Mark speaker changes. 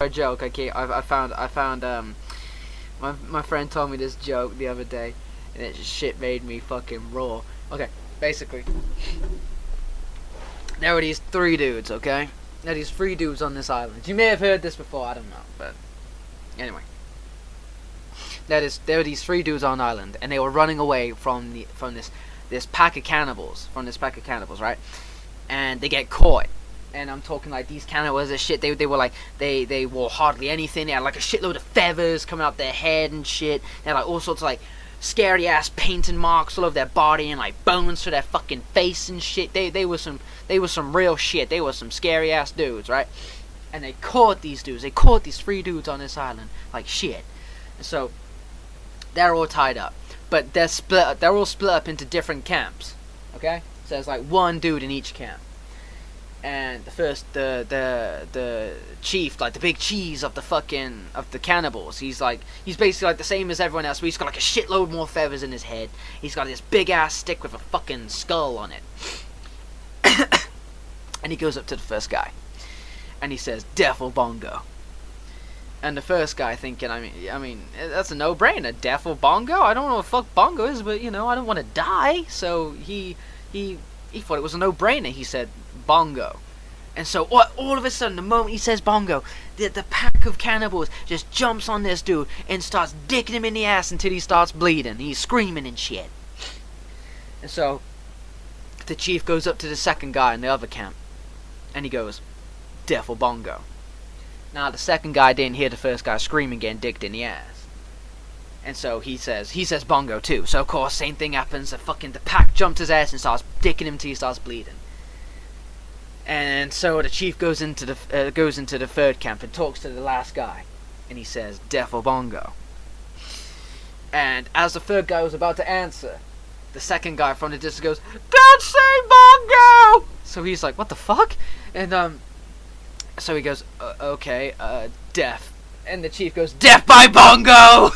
Speaker 1: A joke. Okay, I found my friend told me this joke the other day, and it shit made me fucking roar. Okay, basically, there were these three dudes. Okay, there were these three dudes on this island. You may have heard this before. I don't know, but anyway, there were these three dudes on an island, and they were running away from this pack of cannibals. Right? And they get caught. And I'm talking like these cannibals and shit. They were like they wore hardly anything. They had like a shitload of feathers coming out their head and shit. They had like all sorts of like scary ass painting marks all over their body and like bones to their fucking face and shit. They were some real shit. They were some scary ass dudes, right? And they caught these dudes. They caught these three dudes on this island like shit. And so they're all tied up, but they're split. They're all split up into different camps. Okay, so there's like one dude in each camp. And the chief, like the big cheese of the cannibals, he's basically like the same as everyone else, but he's got like a shitload more feathers in his head. He's got this big ass stick with a fucking skull on it. And he goes up to the first guy, and he says, "Death or bongo?" And the first guy thinking, I mean, that's a no-brainer. Death or bongo? I don't know what the fuck bongo is, but I don't want to die. So he thought it was a no-brainer. He said bongo. And so all of a sudden, the moment he says bongo, the pack of cannibals just jumps on this dude and starts dicking him in the ass until he starts bleeding. He's screaming and shit. And so the chief goes up to the second guy in the other camp, and he goes, "Death or bongo?" Now the second guy didn't hear the first guy screaming getting dicked in the ass. And so he says bongo too. So of course, same thing happens. The pack jumps his ass and starts dicking him until he starts bleeding. And so the chief goes into the third camp and talks to the last guy, and he says, "Death or bongo?" And as the third guy was about to answer, the second guy from the distance goes, "Don't say bongo!" So he's like, "What the fuck?" And so he goes, "Okay, death." And the chief goes, "Death by bongo!"